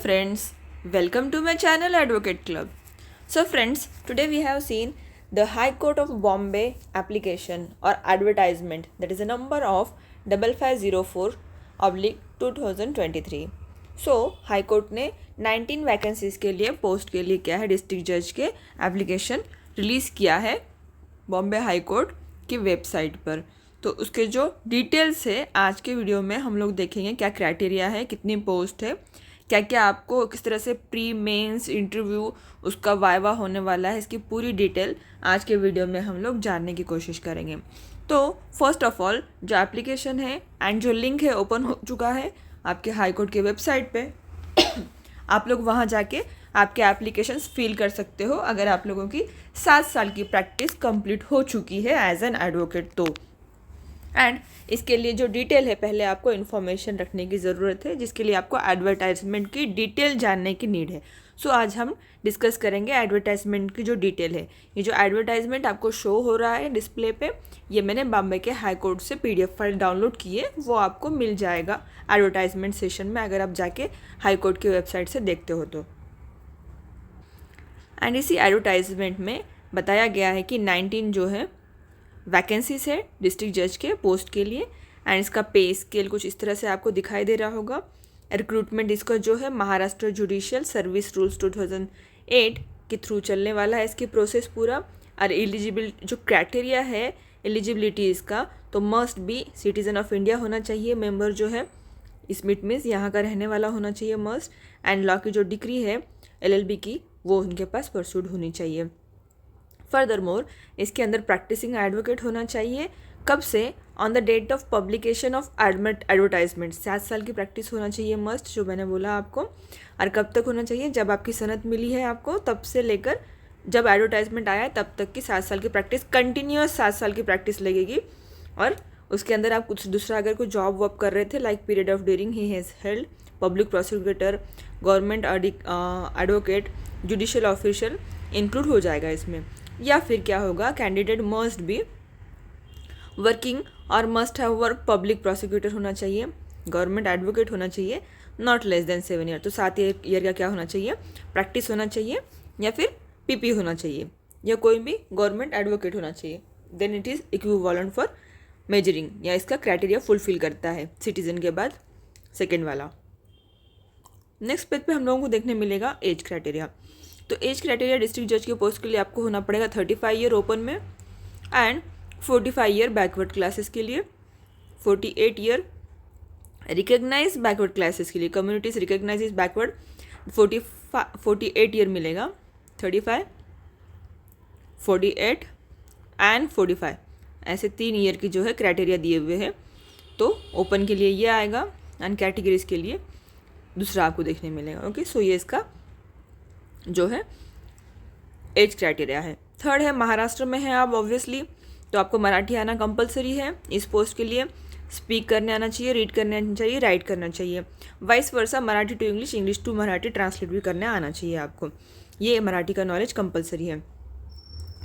friends, welcome to my channel Advocate Club. So friends, today we have seen the High Court of Bombay application or advertisement, that is a number of 5504/2023. So high court ने 19 vacancies के लिए post के लिए क्या है district जज के application release किया है बॉम्बे हाई कोर्ट की वेबसाइट पर। तो उसके जो डिटेल्स है आज के वीडियो में हम लोग देखेंगे, क्या क्राइटेरिया है, कितनी पोस्ट है, क्या क्या आपको किस तरह से प्री मेंस इंटरव्यू उसका वाइवा होने वाला है, इसकी पूरी डिटेल आज के वीडियो में हम लोग जानने की कोशिश करेंगे। तो फर्स्ट ऑफ ऑल जो एप्लीकेशन है एंड जो लिंक है ओपन हो चुका है आपके हाई कोर्ट के वेबसाइट पे। आप लोग वहाँ जाके आपके एप्लीकेशंस फिल कर सकते हो अगर आप लोगों की 7 साल की प्रैक्टिस कंप्लीट हो चुकी है एज एन एडवोकेट तो। एंड इसके लिए जो डिटेल है पहले आपको इन्फॉर्मेशन रखने की ज़रूरत है, जिसके लिए आपको एडवर्टाइजमेंट की डिटेल जानने की नीड है। सो आज हम डिस्कस करेंगे एडवर्टाइजमेंट की जो डिटेल है। ये जो एडवर्टाइजमेंट आपको शो हो रहा है डिस्प्ले पे, ये मैंने बॉम्बे के हाई कोर्ट से PDF फाइल डाउनलोड की है, वो आपको मिल जाएगा एडवर्टाइजमेंट सेशन में अगर आप जाके हाई कोर्ट की वेबसाइट से देखते हो तो। एंड इसी एडवर्टाइजमेंट में बताया गया है कि 19 जो है वैकेंसीज है डिस्ट्रिक्ट जज के पोस्ट के लिए। एंड इसका पे स्केल कुछ इस तरह से आपको दिखाई दे रहा होगा। रिक्रूटमेंट इसका जो है महाराष्ट्र जुडिशियल सर्विस रूल्स 2008 के थ्रू चलने वाला है इसकी प्रोसेस पूरा। और एलिजिबल जो क्राइटेरिया है एलिजिबिलिटी इसका, तो must be citizen of India होना चाहिए मेंबर जो है, इसमें इट मीन्स यहाँ का रहने वाला होना चाहिए मस्ट। एंड लॉ की जो डिग्री है LLB की वो उनके पास परसूड होनी चाहिए। फर्दर मोर इसके अंदर प्रैक्टिसिंग एडवोकेट होना चाहिए। कब से? On the date of publication of advertisement. 7 साल की प्रैक्टिस होना चाहिए मस्ट, जो मैंने बोला आपको। और कब तक होना चाहिए? जब आपकी सनद मिली है आपको तब से लेकर जब एडवर्टाइजमेंट आया है तब तक की 7 साल की प्रैक्टिस, कंटिन्यूअस 7 साल की प्रैक्टिस लगेगी। और उसके अंदर आप कुछ दूसरा अगर कोई जॉब वॉब कर रहे थे like period of during he has held public prosecutor, government advocate, judicial official include हो जाएगा इसमें। या फिर क्या होगा, कैंडिडेट मस्ट बी वर्किंग और must have work public prosecutor होना चाहिए, गवर्नमेंट एडवोकेट होना चाहिए, नॉट लेस देन 7 ईयर। तो 7 ईयर का क्या होना चाहिए, प्रैक्टिस होना चाहिए, या फिर PP होना चाहिए, या कोई भी गवर्नमेंट एडवोकेट होना चाहिए। Then it is equivalent for measuring, या इसका क्राइटेरिया फुलफिल करता है सिटीजन के बाद सेकेंड वाला। नेक्स्ट पेज पे हम लोगों को देखने मिलेगा एज क्राइटेरिया। तो एज क्राइटेरिया डिस्ट्रिक्ट जज के पोस्ट के लिए आपको होना पड़ेगा 35 ईयर ओपन में एंड 45 ईयर बैकवर्ड क्लासेस के लिए, 48 ईयर रिकग्नाइज बैकवर्ड क्लासेस के लिए, communities recognise is backward 48 year मिलेगा, 35, 48 एंड 45 ऐसे 3 ईयर की जो है क्राइटेरिया दिए हुए हैं। तो ओपन के लिए ये आएगा एंड कैटेगरीज के लिए दूसरा आपको देखने मिलेगा। ओके, सो ये इसका जो है एज क्राइटेरिया है। थर्ड है महाराष्ट्र में है आप ऑब्वियसली, तो आपको मराठी आना कंपलसरी है इस पोस्ट के लिए। स्पीक करने आना चाहिए, रीड करने आना चाहिए, राइट करना चाहिए, vice versa Marathi to English, English to Marathi translate भी करने आना चाहिए आपको। ये मराठी का नॉलेज कंपलसरी है।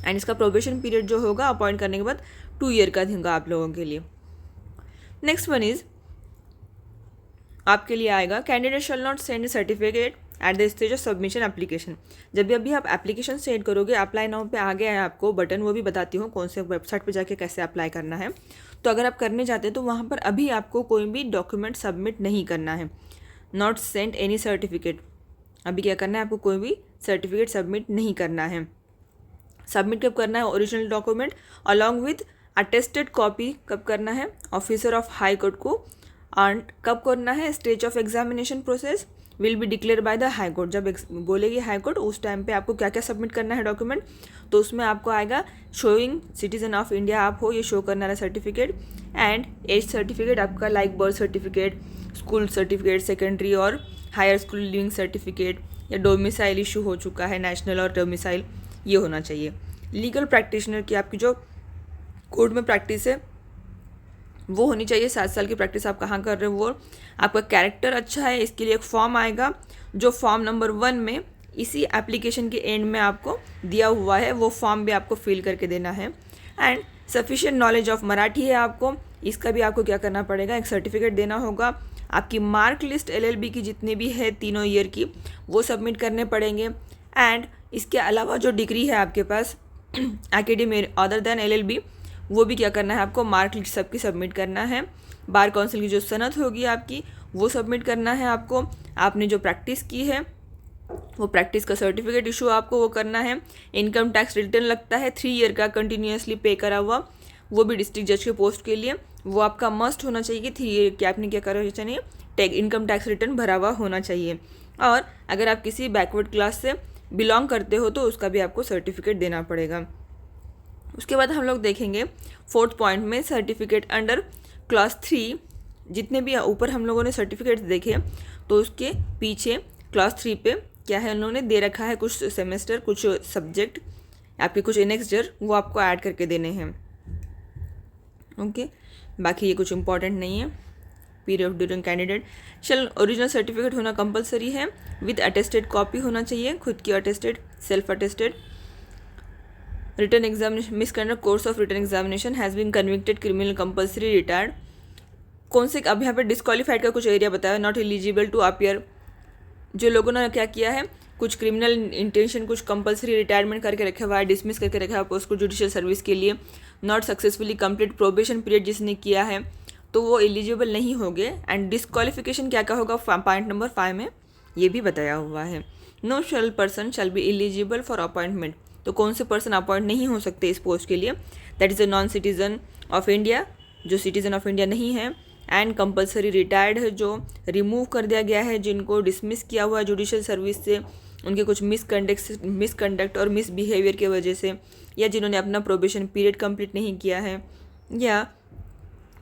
एंड इसका प्रोबेशन पीरियड जो होगा अपॉइंट करने के बाद 2 ईयर का होगा आप लोगों के लिए। नेक्स्ट वन इज आपके लिए आएगा candidate shall not send certificate at the stage of submission application. जब भी अभी आप एप्लीकेशन सेंड करोगे, अप्लाई नाउ पे आ गया है आपको बटन, वो भी बताती हूँ कौन से वेबसाइट पे जाके कैसे अप्लाई करना है। तो अगर आप करने जाते हैं तो वहाँ पर अभी आपको कोई भी डॉक्यूमेंट सबमिट नहीं करना है। नॉट सेंड एनी सर्टिफिकेट, अभी क्या करना है आपको कोई भी सर्टिफिकेट सबमिट नहीं करना है। सबमिट कब करना है? Original document along with attested copy कब करना है? ऑफिसर ऑफ हाई कोर्ट को। एंड कब करना है? Stage of examination process will be declare by the high court. जब बोलेगी हाई कोर्ट उस टाइम पे आपको क्या क्या सबमिट करना है डॉक्यूमेंट, तो उसमें आपको आएगा शोइंग सिटीजन ऑफ इंडिया आप हो, ये शो करना है सर्टिफिकेट। एंड एज सर्टिफिकेट आपका like birth certificate, school certificate, secondary और हायर स्कूल लिविंग सर्टिफिकेट, या डोमिसाइल इशू हो चुका है नेशनल और डोमिसाइल, ये होना चाहिए। लीगल प्रैक्टिशनर की आपकी जो कोर्ट में प्रैक्टिस है वो होनी चाहिए। 7 साल की प्रैक्टिस आप कहाँ कर रहे हो, वो आपका कैरेक्टर अच्छा है, इसके लिए एक फॉर्म आएगा जो फॉर्म नंबर 1 में इसी एप्लीकेशन के एंड में आपको दिया हुआ है, वो फॉर्म भी आपको फिल करके देना है। And sufficient knowledge of Marathi है आपको, इसका भी आपको क्या करना पड़ेगा, एक सर्टिफिकेट देना होगा। आपकी मार्क लिस्ट LLB की जितनी भी है तीनों ईयर की वो सबमिट करने पड़ेंगे। एंड इसके अलावा जो डिग्री है आपके पास एकेडमी अदर देन LLB, वो भी क्या करना है आपको, मार्क लिस्ट सबकी सबमिट करना है। बार काउंसिल की जो सनद होगी आपकी वो सबमिट करना है आपको। आपने जो प्रैक्टिस की है वो प्रैक्टिस का सर्टिफिकेट इशू आपको वो करना है। इनकम टैक्स रिटर्न लगता है 3 ईयर का कंटिन्यूसली पे करा हुआ, वो भी डिस्ट्रिक्ट जज के पोस्ट के लिए वो आपका मस्ट होना चाहिए कि 3 ईयर के आपने क्या करा चाहिए, इनकम टैक्स रिटर्न भरा हुआ होना चाहिए। और अगर आप किसी बैकवर्ड क्लास से बिलोंग करते हो तो उसका भी आपको सर्टिफिकेट देना पड़ेगा। उसके बाद हम लोग देखेंगे 4th पॉइंट में सर्टिफिकेट अंडर क्लास 3। जितने भी ऊपर हम लोगों ने सर्टिफिकेट्स देखे तो उसके पीछे क्लास 3 पे क्या है उन्होंने दे रखा है, कुछ सेमेस्टर, कुछ सब्जेक्ट, आपके कुछ इनेक्स्टर वो आपको ऐड करके देने हैं। ओके, बाकी ये कुछ इंपॉर्टेंट नहीं है। Period during candidate shall original certificate होना कंपलसरी है, विद अटेस्टेड कॉपी होना चाहिए, खुद की attested, self attested. Return examination misconduct course of return examination has been convicted criminal compulsory retired. कौन से, अब यहाँ पे डिस्क्वालीफाइड का कुछ एरिया बताया, नॉट एलिजिबल टू अपीयर। जो लोगों ने क्या किया है, कुछ क्रिमिनल इंटेंशन, कुछ कंपलसरी रिटायरमेंट करके रखा हुआ है, डिसमिस करके रखा है पोस्ट को जुडिशियल सर्विस के लिए, not successfully complete probation period जिसने किया है तो वो एलिजिबल नहीं होंगे। एंड डिस्क्वालिफिकेशन क्या क्या होगा पॉइंट नंबर 5 में ये भी बताया हुआ है। No shall person shall be eligible for appointment, तो कौन से पर्सन अपॉइंट नहीं हो सकते इस पोस्ट के लिए, that is a non citizen of India, जो सिटीजन ऑफ इंडिया नहीं है, एंड कंपलसरी रिटायर्ड है, जो रिमूव कर दिया गया है, जिनको डिसमिस किया हुआ है जुडिशियल सर्विस से उनके कुछ मिसकंडक्ट और मिसबिहेवियर की वजह से, या जिन्होंने अपना प्रोबेशन पीरियड कंप्लीट नहीं किया है, या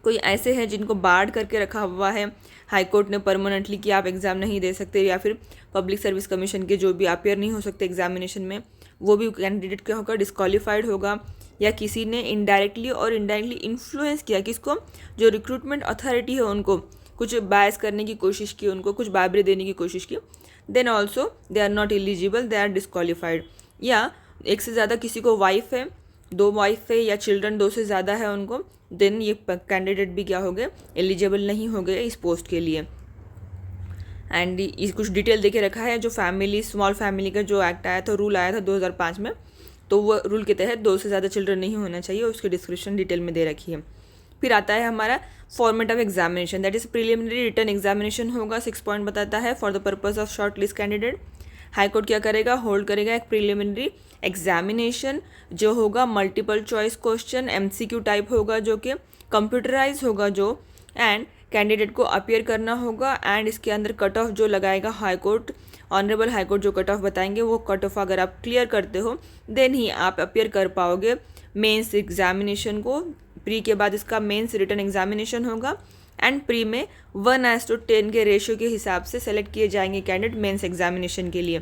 कोई ऐसे हैं जिनको बार्ड करके रखा हुआ है हाई कोर्ट ने परमानेंटली कि आप एग्ज़ाम नहीं दे सकते, या फिर पब्लिक सर्विस कमीशन के जो भी अपेयर नहीं हो सकते एग्जामिनेशन में, वो भी कैंडिडेट क्या होगा, डिस्क्वालीफाइड होगा। या किसी ने इनडायरेक्टली और इनडायरेक्टली इन्फ्लुएंस किया किसको, जो रिक्रूटमेंट अथॉरिटी है उनको कुछ बायस करने की कोशिश की, उनको कुछ बाबरी देने की कोशिश की, then also they are not eligible, they are disqualified. या एक से ज़्यादा किसी को वाइफ है, 2 वाइफ है, या चिल्ड्रन 2 से ज़्यादा है उनको, देन ये कैंडिडेट भी क्या हो गए, एलिजिबल नहीं हो गए इस पोस्ट के लिए। एंड इस कुछ डिटेल देके रखा है, जो फैमिली स्मॉल फैमिली का जो एक्ट आया था, रूल आया था 2005 में, तो वो रूल के तहत 2 से ज़्यादा चिल्ड्रन नहीं होना चाहिए, उसकी डिस्क्रिप्शन डिटेल में दे रखी है। फिर आता है हमारा format of examination, that is preliminary return examination होगा, 6 पॉइंट बताता है, for the purpose of short list candidate. High court क्या करेगा, होल्ड करेगा एक प्रिलिमिनरी एग्जामिनेशन जो होगा multiple choice question MCQ type होगा, जो कि कंप्यूटराइज होगा जो, एंड कैंडिडेट को अपीयर करना होगा। एंड इसके अंदर कट ऑफ जो लगाएगा high court, honourable high court जो कट ऑफ बताएंगे, वो कट ऑफ अगर आप क्लियर करते हो देन ही आप अपीयर कर पाओगे मेंस एग्जामिनेशन को। प्री के बाद इसका मेंस रिटर्न एग्जामिनेशन होगा, एंड प्री में 1:10 के रेशियो के हिसाब से सेलेक्ट किए जाएंगे कैंडिडेट मेंस एग्जामिनेशन के लिए।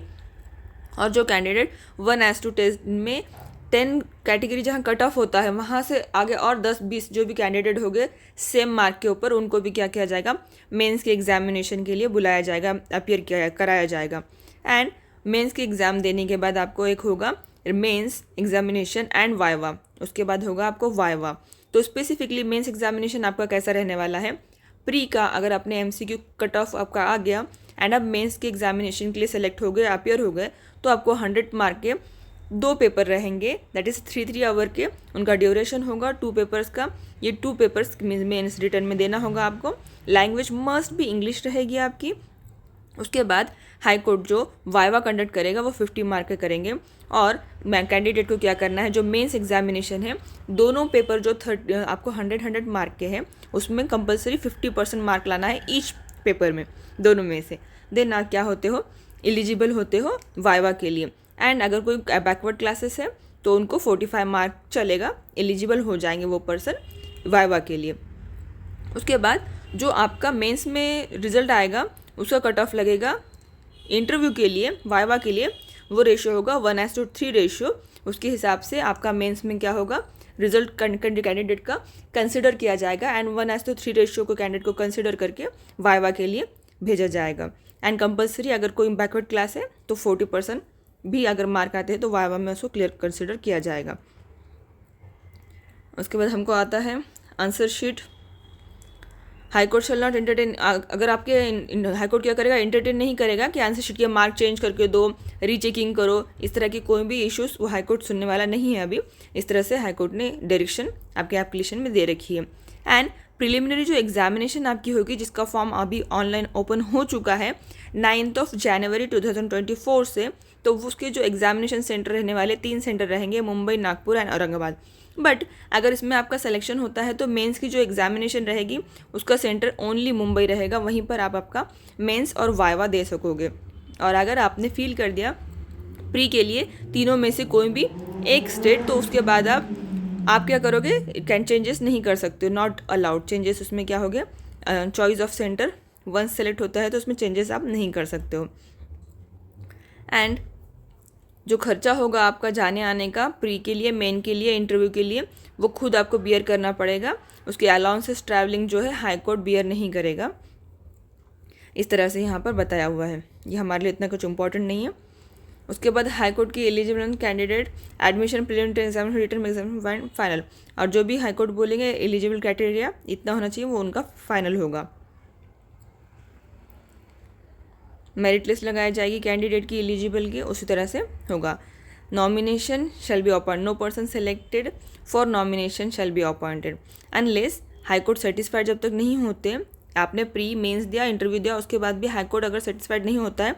और जो कैंडिडेट 1:10 में 10 कैटेगरी जहाँ कट ऑफ होता है वहाँ से आगे और 10-20 जो भी कैंडिडेट हो गए सेम मार्क के ऊपर, उनको भी क्या किया जाएगा, मेंस के एग्जामिनेशन के लिए बुलाया जाएगा, अपीयर कराया जाएगा। एंड मेंस के एग्ज़ाम देने के बाद आपको एक होगा मेंस एग्जामिनेशन एंड वाइवा, उसके बाद होगा आपको वाइवा। तो स्पेसिफिकली मेंस एग्जामिनेशन आपका कैसा रहने वाला है, प्री का अगर अपने MCQ कट ऑफ आपका आ गया एंड अब मेंस के एग्जामिनेशन के लिए सेलेक्ट हो गए, अपीयर हो गए, तो आपको 100 मार्क के 2 पेपर रहेंगे, दैट इज़ 3 आवर के उनका ड्यूरेशन होगा 2 पेपर्स का। ये 2 पेपर्स मेंस रिटर्न में देना होगा आपको। लैंग्वेज मस्ट भी इंग्लिश रहेगी आपकी। उसके बाद हाई कोर्ट जो वाइवा कंडक्ट करेगा वो 50 मार्क के करेंगे, और कैंडिडेट को क्या करना है, जो मेंस एग्जामिनेशन है दोनों पेपर जो आपको 100 मार्क के हैं उसमें कंपलसरी 50% मार्क लाना है ईच पेपर में, दोनों में से। देन आप क्या होते हो, एलिजिबल होते हो वाइवा के लिए। एंड अगर कोई बैकवर्ड क्लासेस है तो उनको 45 मार्क चलेगा, एलिजिबल हो जाएंगे वो पर्सन वाइवा के लिए। उसके बाद जो आपका मेंस में रिजल्ट आएगा उसका कट ऑफ लगेगा इंटरव्यू के लिए, वाइवा के लिए, वो रेशियो होगा 1:3 रेशियो। उसके हिसाब से आपका मेंस में क्या होगा, रिजल्ट कैंडिडेट का कंसिडर किया जाएगा, एंड 1:3 रेशियो को कैंडिडेट को कंसिडर करके वाइवा के लिए भेजा जाएगा। एंड कंपलसरी अगर कोई बैकवर्ड क्लास है तो 40% भी अगर मार्क आते हैं तो वाइवा में उसको क्लियर कंसिडर किया जाएगा। उसके बाद हमको आता है answer sheet. High court shall not entertain, अगर आपके हाई कोर्ट क्या करेगा, एंटरटेन नहीं करेगा कि आंसर शीट के मार्क चेंज करके दो, रीचेकिंग करो, इस तरह की कोई भी इश्यूज वो हाई कोर्ट सुनने वाला नहीं है अभी। इस तरह से हाई कोर्ट ने डायरेक्शन आपके एप्लीकेशन में दे रखी है। एंड प्रिलिमिनरी जो एग्जामिनेशन आपकी होगी, जिसका फॉर्म अभी ऑनलाइन ओपन हो चुका है 9 जनवरी 2024 से, तो उसके जो एग्जामिनेशन सेंटर रहने वाले 3 सेंटर रहेंगे, मुंबई, नागपुर एंड औरंगाबाद। बट अगर इसमें आपका सिलेक्शन होता है तो मेंस की जो एग्जामिनेशन रहेगी उसका सेंटर ओनली मुंबई रहेगा, वहीं पर आप आपका मेंस और वाइवा दे सकोगे। और अगर आपने फील कर दिया प्री के लिए तीनों में से कोई भी एक स्टेट, तो उसके बाद आप क्या करोगे, कैन चेंजेस नहीं कर सकते हो, नॉट अलाउड चेंजेस। उसमें क्या हो गया, choice of centre once select होता है तो उसमें चेंजेस आप नहीं कर सकते हो। एंड जो खर्चा होगा आपका जाने आने का प्री के लिए, मेन के लिए, इंटरव्यू के लिए, वो खुद आपको बियर करना पड़ेगा। उसके अलाउंसेस ट्रैवलिंग जो है हाई कोर्ट बियर नहीं करेगा। इस तरह से यहाँ पर बताया हुआ है, ये हमारे लिए इतना कुछ इंपॉर्टेंट नहीं है। उसके बाद हाई कोर्ट की eligible candidate admission, preliminary exam, written exam, final, और जो भी हाई कोर्ट बोलेंगे एलिजिबल क्राइटेरिया इतना होना चाहिए, वो उनका फाइनल होगा। मेरिट लिस्ट लगाई जाएगी कैंडिडेट की एलिजिबल की, उसी तरह से होगा। Nomination shall be appoint, no person selected for nomination shall be appointed unless high court satisfied जब तक नहीं होते, आपने प्री मेंस दिया, इंटरव्यू दिया, उसके बाद भी हाई कोर्ट अगर सेटिस्फाइड नहीं होता है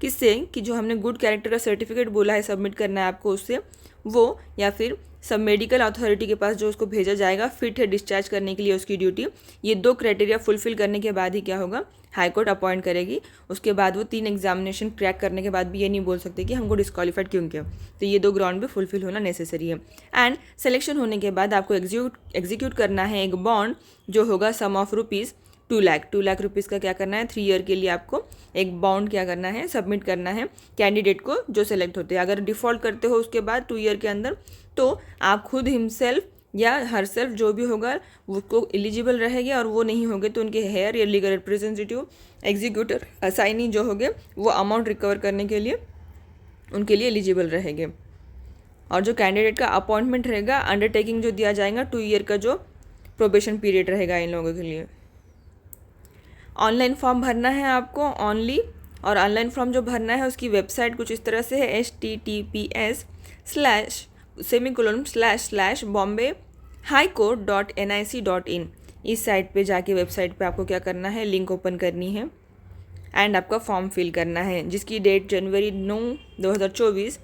किससे, कि जो हमने गुड कैरेक्टर का सर्टिफिकेट बोला है सबमिट करना है आपको उससे, वो या फिर सब मेडिकल अथॉरिटी के पास जो उसको भेजा जाएगा फिट है डिस्चार्ज करने के लिए उसकी ड्यूटी, ये 2 क्राइटेरिया फुलफिल करने के बाद ही क्या होगा, हाई कोर्ट अपॉइंट करेगी। उसके बाद वो 3 एग्जामिनेशन क्रैक करने के बाद भी ये नहीं बोल सकते कि हमको डिस्क्वालीफाइड क्यों किया, तो ये 2 ग्राउंड भी फुलफिल होना नेसेसरी है। एंड सिलेक्शन होने के बाद आपको एग्जीक्यूट करना है एक बॉन्ड जो होगा सम ऑफ रुपीज़ 2 लाख रुपीज़ का क्या करना है, 3 ईयर के लिए आपको एक बॉन्ड क्या करना है, सबमिट करना है कैंडिडेट को जो सेलेक्ट होते हैं। अगर डिफ़ॉल्ट करते हो उसके बाद 2 ईयर के अंदर, तो आप खुद हिमसेल्फ या हर सेल्फ जो भी होगा उसको एलिजिबल रहेंगे, और वो नहीं होंगे तो उनके हेयर या लीगल रिप्रेजेंटेटिव, एग्जीक्यूटर, असाइनी जो होंगे वो अमाउंट रिकवर करने के लिए उनके लिए एलिजिबल रहेंगे। और जो कैंडिडेट का अपॉइंटमेंट रहेगा, अंडरटेकिंग जो दिया जाएगा 2 ईयर का जो प्रोबेशन पीरियड रहेगा इन लोगों के लिए। ऑनलाइन फॉर्म भरना है आपको ओनली, और ऑनलाइन फॉर्म जो भरना है उसकी वेबसाइट कुछ इस तरह से है, https://bombay-highcourt.nic.in। इस साइट पे जाके वेबसाइट पे आपको क्या करना है, लिंक ओपन करनी है एंड आपका फॉर्म फिल करना है, जिसकी डेट जनवरी 9, 2024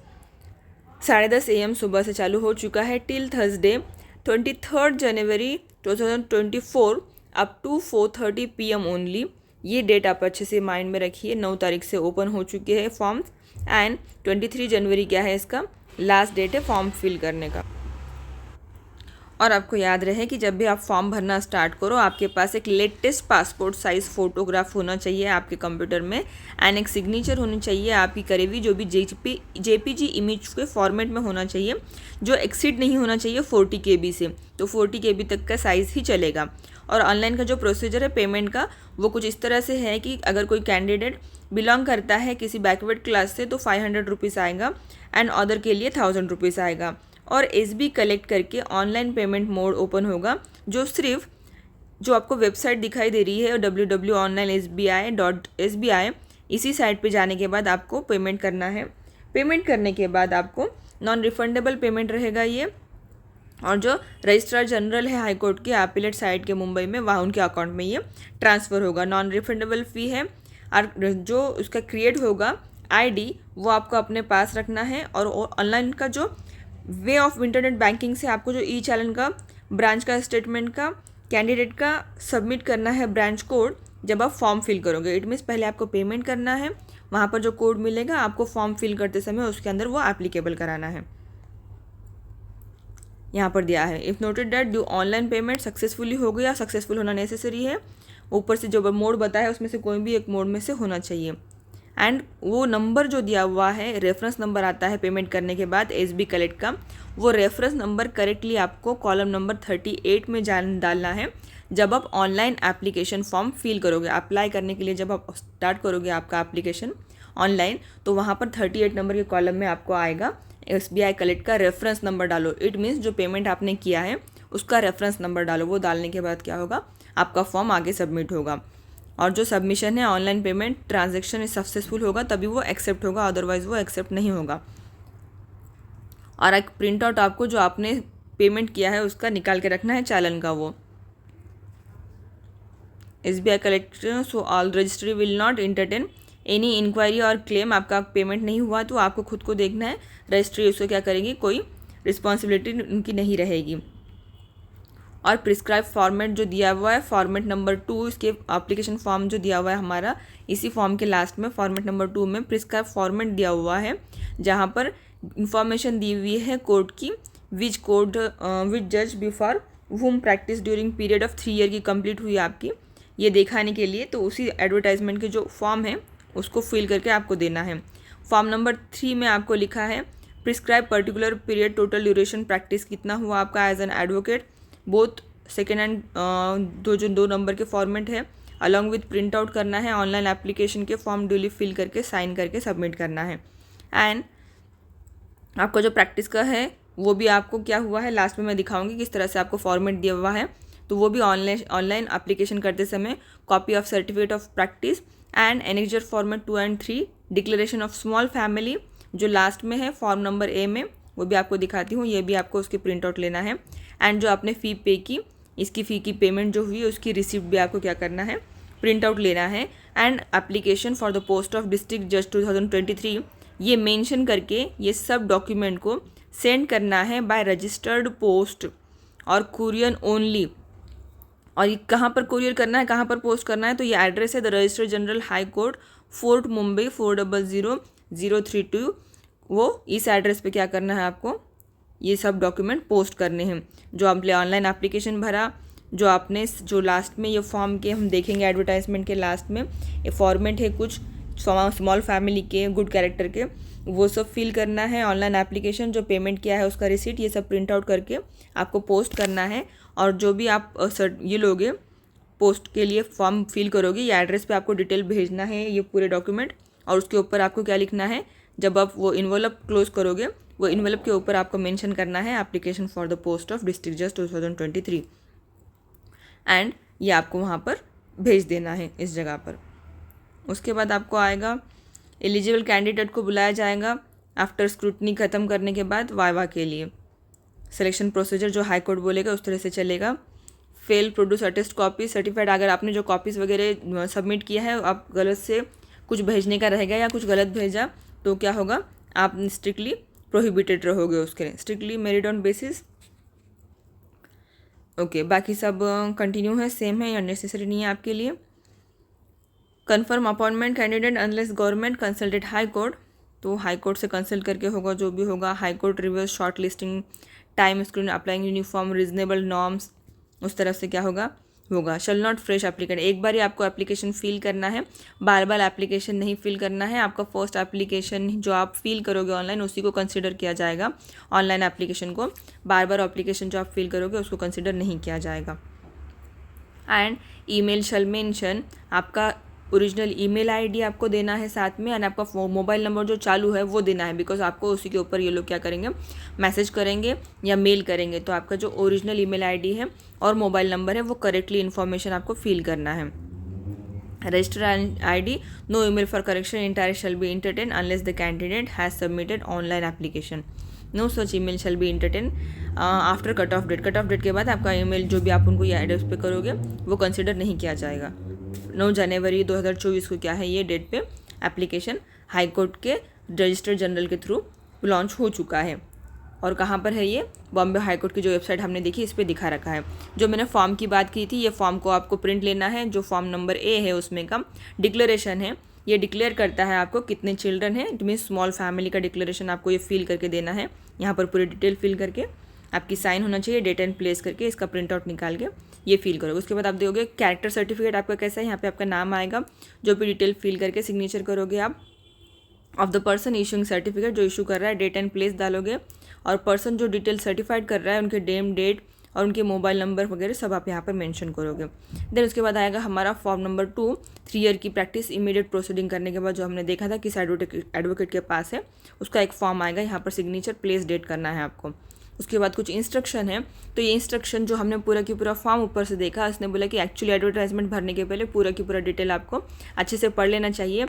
10:30 AM सुबह से चालू हो चुका है till Thursday 23 January 2024 up to 4:30 PM only. ये डेट आप अच्छे से माइंड में रखिए। 9 तारीख से ओपन हो चुके हैं फॉर्म्स एंड 23 जनवरी क्या है इसका लास्ट डेट है फॉर्म फिल करने का। और आपको याद रहे कि जब भी आप फॉर्म भरना स्टार्ट करो आपके पास एक लेटेस्ट पासपोर्ट साइज़ फ़ोटोग्राफ होना चाहिए आपके कंप्यूटर में, एंड एक सिग्नेचर होनी चाहिए आपकी करी हुई, जो भी JPG इमेज के फॉर्मेट में होना चाहिए, जो एक्सीड नहीं होना चाहिए 40 KB से, तो 40 KB तक का साइज़ ही चलेगा। और ऑनलाइन का जो प्रोसीजर है पेमेंट का वो कुछ इस तरह से है कि अगर कोई कैंडिडेट बिलोंग करता है किसी बैकवर्ड क्लास से तो 500 रुपीज़ आएगा एंड अदर के लिए 1000 रुपीज़ आएगा। और SB कलेक्ट करके ऑनलाइन पेमेंट मोड ओपन होगा, जो सिर्फ जो आपको वेबसाइट दिखाई दे रही है www.onlinesbi.sbi, इसी साइट पे जाने के बाद आपको पेमेंट करना है। पेमेंट करने के बाद आपको नॉन रिफंडेबल पेमेंट रहेगा ये, और जो रजिस्ट्रार जनरल है हाई कोर्ट के अपीलेट साइट के मुंबई में, वहाँ उनके अकाउंट में ये ट्रांसफ़र होगा। नॉन रिफंडेबल फ़ी है, और जो उसका क्रिएट होगा ID वो आपको अपने पास रखना है। और ऑनलाइन का जो वे ऑफ इंटरनेट बैंकिंग से आपको जो ई-चालान का ब्रांच का स्टेटमेंट का कैंडिडेट का सबमिट करना है ब्रांच कोड जब आप फॉर्म फिल करोगे। इट मीन्स पहले आपको पेमेंट करना है, वहाँ पर जो कोड मिलेगा आपको फॉर्म फिल करते समय उसके अंदर वो एप्लीकेबल कराना है। यहाँ पर दिया है if noted that due online payment successfully हो गया, सक्सेसफुल होना नेसेसरी है। ऊपर से जो मोड बताया है उसमें से कोई भी एक मोड में से होना चाहिए। एंड वो नंबर जो दिया हुआ है, रेफरेंस नंबर आता है पेमेंट करने के बाद SB कलेक्ट का, वो रेफरेंस नंबर करेक्टली आपको कॉलम नंबर 38 में डालना है जब आप ऑनलाइन एप्लीकेशन फॉर्म फिल करोगे। अप्लाई करने के लिए जब आप स्टार्ट करोगे आपका एप्लीकेशन ऑनलाइन, तो वहाँ पर 38 नंबर के कॉलम में आपको आएगा SBI कलेक्ट का रेफरेंस नंबर डालो। इट मीन्स जो पेमेंट आपने किया है उसका रेफरेंस नंबर डालो। वो डालने के बाद क्या होगा, आपका फॉर्म आगे सबमिट होगा। और जो सबमिशन है ऑनलाइन पेमेंट ट्रांजैक्शन सक्सेसफुल होगा तभी वो एक्सेप्ट होगा, अदरवाइज़ वो एक्सेप्ट नहीं होगा। और एक प्रिंट आउट आपको जो आपने पेमेंट किया है उसका निकाल के रखना है, चालान का वो। SBI collector so all registry will not entertain any inquiry और क्लेम। आपका पेमेंट नहीं हुआ तो आपको खुद को देखना है, रजिस्ट्री उसको क्या करेगी, कोई रिस्पॉन्सिबिलिटी उनकी नहीं रहेगी। और प्रिस्क्राइब फॉर्मेट जो दिया हुआ है, फॉर्मेट नंबर 2, इसके एप्लीकेशन फॉर्म जो दिया हुआ है हमारा, इसी फॉर्म के लास्ट में फॉर्मेट नंबर 2 में प्रिस्क्राइब फॉर्मेट दिया हुआ है, जहाँ पर इंफॉर्मेशन दी हुई है कोर्ट की, विच जज before whom practice during period of 3 year की कंप्लीट हुई आपकी, ये दिखाने के लिए। तो उसी एडवर्टाइजमेंट के जो फॉर्म है उसको फिल करके आपको देना है। फॉर्म नंबर 3 में आपको लिखा है prescribe particular period total duration practice कितना हुआ आपका as an advocate, both second and जो 2 नंबर के फॉर्मेट है, अलॉन्ग विथ प्रिंट आउट करना है, ऑनलाइन एप्लीकेशन के फॉर्म ड्यूली फिल करके साइन करके सबमिट करना है। एंड आपका जो प्रैक्टिस का है वो भी आपको क्या हुआ है लास्ट में मैं दिखाऊंगी किस तरह से आपको फॉर्मेट दिया हुआ है। तो वो भी ऑनलाइन एप्लीकेशन करते समय copy of certificate of practice and annexure format 2 and 3, declaration of small family जो लास्ट में है फॉर्म नंबर ए में, वो भी आपको दिखाती हूँ, ये भी आपको उसकी प्रिंट आउट लेना है। एंड जो आपने फ़ी पे की, इसकी फ़ी की पेमेंट जो हुई उसकी रिसिप्ट भी आपको क्या करना है, प्रिंट आउट लेना है। And application for the post of district जज 2023, ये मेंशन करके ये सब डॉक्यूमेंट को सेंड करना है बाय रजिस्टर्ड पोस्ट और कुरियर ओनली। और ये कहाँ पर कुरियर करना है, कहाँ पर पोस्ट करना है, तो ये एड्रेस है the register general high court, fort Mumbai 400032। वो इस एड्रेस पे क्या करना है आपको, ये सब डॉक्यूमेंट पोस्ट करने हैं। जो आपने ऑनलाइन एप्लीकेशन भरा, जो आपने जो लास्ट में ये फॉर्म के हम देखेंगे एडवर्टाइजमेंट के लास्ट में, ये फॉर्मेट है कुछ स्मॉल फैमिली के, गुड कैरेक्टर के, वो सब फिल करना है। ऑनलाइन एप्लीकेशन जो पेमेंट किया है उसका रिसीट, ये सब प्रिंट आउट करके आपको पोस्ट करना है। और जो भी आप ये लोगे पोस्ट के लिए फॉर्म फिल करोगे, ये एड्रेस पे आपको डिटेल भेजना है ये पूरे डॉक्यूमेंट। और उसके ऊपर आपको क्या लिखना है, जब आप वो इन्वेलप क्लोज करोगे, वो इन्वेलप के ऊपर आपको मेंशन करना है application for the post of district जज 2023, एंड ये आपको वहाँ पर भेज देना है इस जगह पर। उसके बाद आपको आएगा एलिजिबल कैंडिडेट को बुलाया जाएगा आफ्टर स्क्रूटनी ख़त्म करने के बाद वाइवा के लिए। सिलेक्शन प्रोसीजर जो हाई कोर्ट बोलेगा उस तरह से चलेगा। Fail produce attest copy certified, अगर आपने जो कॉपीज़ वगैरह सबमिट किया है आप गलत से कुछ भेजने का रहेगा या कुछ गलत भेजा तो क्या होगा, आप स्ट्रिक्टली प्रोहिबिटेड रहोगे उसके लिए, strictly merit on basis. Okay, बाकी सब कंटिन्यू है, सेम है या नेसेसरी नहीं है आपके लिए। Confirm appointment candidate unless government consulted high court, तो हाई कोर्ट से कंसल्ट करके होगा जो भी होगा। High court reverse short listing time screen applying uniform reasonable norms, उस तरफ से क्या होगा शल नॉट फ्रेश एप्लीकेंट, एक बार ही आपको एप्लीकेशन फिल करना है, बार बार एप्लीकेशन नहीं फिल करना है। आपका फर्स्ट एप्लीकेशन जो आप फिल करोगे ऑनलाइन उसी को कंसिडर किया जाएगा, ऑनलाइन एप्लीकेशन को बार बार एप्लीकेशन जो आप फिल करोगे उसको कंसिडर नहीं किया जाएगा। एंड ईमेल शल मेंशन, आपका ओरिजिनल ईमेल आईडी आपको देना है साथ में, एंड आपका मोबाइल नंबर जो चालू है वो देना है, बिकॉज आपको उसी के ऊपर ये लोग क्या करेंगे, मैसेज करेंगे या मेल करेंगे। तो आपका जो ओरिजिनल ईमेल आईडी है और मोबाइल नंबर है वो करेक्टली इन्फॉर्मेशन आपको फिल करना है। Register ID, no email for correction entire shall be entertain unless the candidate has submitted online application, no such email shall be entertain after cut off date, cut off date के बाद आपका email जो भी आप उनको ये address पे करोगे वो कंसिडर नहीं किया जाएगा। 9 जनवरी 2024 को क्या है ये डेट पे एप्लीकेशन हाई कोर्ट के रजिस्टर जनरल के थ्रू लॉन्च हो चुका है। और कहाँ पर है ये, बॉम्बे हाई कोर्ट की जो वेबसाइट हमने देखी इस पर दिखा रखा है। जो मैंने फॉर्म की बात की थी, ये फॉर्म को आपको प्रिंट लेना है, जो फॉर्म नंबर ए है उसमें का डिक्लेरेशन है, ये डिक्लेयर करता है आपको कितने चिल्ड्रन हैं, इट मीन्स स्मॉल फैमिली का डिक्लेरेशन आपको ये फिल करके देना है। यहाँ पर पूरी डिटेल फिल करके आपकी साइन होना चाहिए, डेट एंड प्लेस करके इसका प्रिंट आउट निकाल के ये फिल करोगे। उसके बाद आप दोगे कैरेक्टर सर्टिफिकेट आपका कैसा है, यहाँ पे आपका नाम आएगा, जो भी डिटेल फिल करके सिग्नेचर करोगे आप, of the person issuing certificate, जो इशू कर रहा है, डेट एंड प्लेस डालोगे, और पर्सन जो डिटेल सर्टिफाइड कर रहा है उनके नेम, डेट और उनके मोबाइल नंबर वगैरह सब आप यहाँ पर मेंशन करोगे। देन उसके बाद आएगा हमारा फॉर्म नंबर 2, 3 ईयर की प्रैक्टिस इमीडिएट प्रोसीडिंग करने के बाद जो हमने देखा था किस एडवोकेट के पास है, उसका एक फॉर्म आएगा, यहाँ पर सिग्नेचर, प्लेस, डेट करना है आपको। उसके बाद कुछ इंस्ट्रक्शन है। तो ये इंस्ट्रक्शन जो हमने पूरा की पूरा फॉर्म ऊपर से देखा, इसने बोला कि एक्चुअली एडवर्टाइजमेंट भरने के पहले पूरा की पूरा डिटेल आपको अच्छे से पढ़ लेना चाहिए।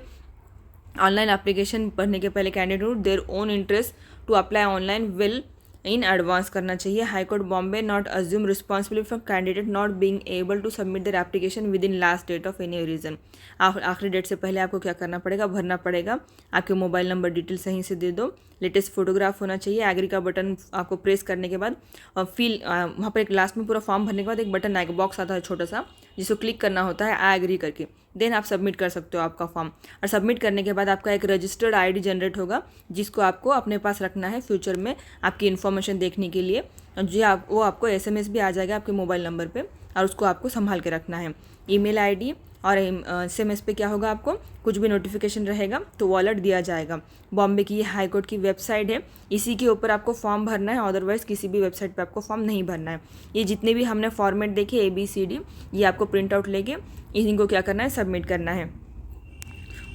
ऑनलाइन एप्लीकेशन भरने के पहले candidate their own interest to apply online will in advance करना चाहिए। High court Bombay not assume responsibility from candidate not being able to submit their application within last date of any reason. आखिरी date से पहले आपको क्या करना पड़ेगा, भरना पड़ेगा। आपके मोबाइल नंबर डिटेल सही से दे दो, लेटेस्ट फोटोग्राफ होना चाहिए। एग्री का बटन आपको प्रेस करने के बाद वहाँ पर एक लास्ट में पूरा फॉर्म भरने के बाद एक बटन आएगा, बॉक्स आता है छोटा सा, जिसको क्लिक करना होता है आई एग्री करके। देन आप सबमिट कर सकते हो आपका फॉर्म। और सबमिट करने के बाद आपका एक रजिस्टर्ड आईडी जनरेट होगा, जिसको आपको अपने पास रखना है फ्यूचर में आपकी इन्फॉर्मेशन देखने के लिए। वो आपको SMS भी आ जाएगा आपके मोबाइल नंबर पे, और उसको आपको संभाल के रखना है। ईमेल आईडी और SMS पे क्या होगा, आपको कुछ भी नोटिफिकेशन रहेगा तो वो अलर्ट दिया जाएगा। बॉम्बे की ये हाई कोर्ट की वेबसाइट है, इसी के ऊपर आपको फॉर्म भरना है, अदरवाइज़ किसी भी वेबसाइट पे आपको फॉर्म नहीं भरना है। ये जितने भी हमने फॉर्मेट देखे ABCD, ये आपको प्रिंट आउट लेके इनको क्या करना है, सबमिट करना है।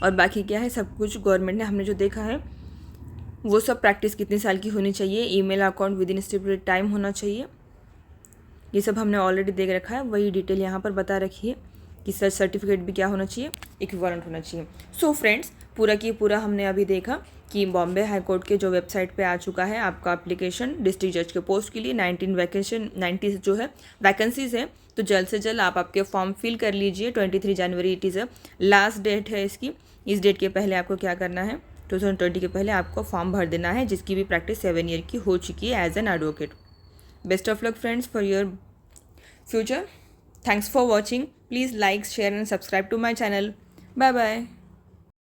और बाकी क्या है, सब कुछ गवर्नमेंट ने हमने जो देखा है वो सब प्रैक्टिस कितने साल की होनी चाहिए, email account with in stipulated time होना चाहिए, ये सब हमने ऑलरेडी देख रखा है। वही डिटेल यहाँ पर बता रखी है कि सच सर्टिफिकेट भी क्या होना चाहिए, इक्विवेलेंट होना चाहिए। सो फ्रेंड्स, पूरा की पूरा हमने अभी देखा कि बॉम्बे हाई कोर्ट के जो वेबसाइट पे आ चुका है आपका एप्लीकेशन डिस्ट्रिक्ट जज के पोस्ट के लिए। 90 जो है वैकेंसीज है, तो जल्द से जल्द आप आपके फॉर्म फिल कर लीजिए। 23 जनवरी इट इज़ लास्ट डेट है इसकी। इस डेट के पहले आपको क्या करना है, 2020 के पहले आपको फॉर्म भर देना है, जिसकी भी प्रैक्टिस 7 ईयर की हो चुकी है as an advocate. Best of luck friends for your future. Thanks for watching. Please like, share and subscribe to my channel. Bye bye.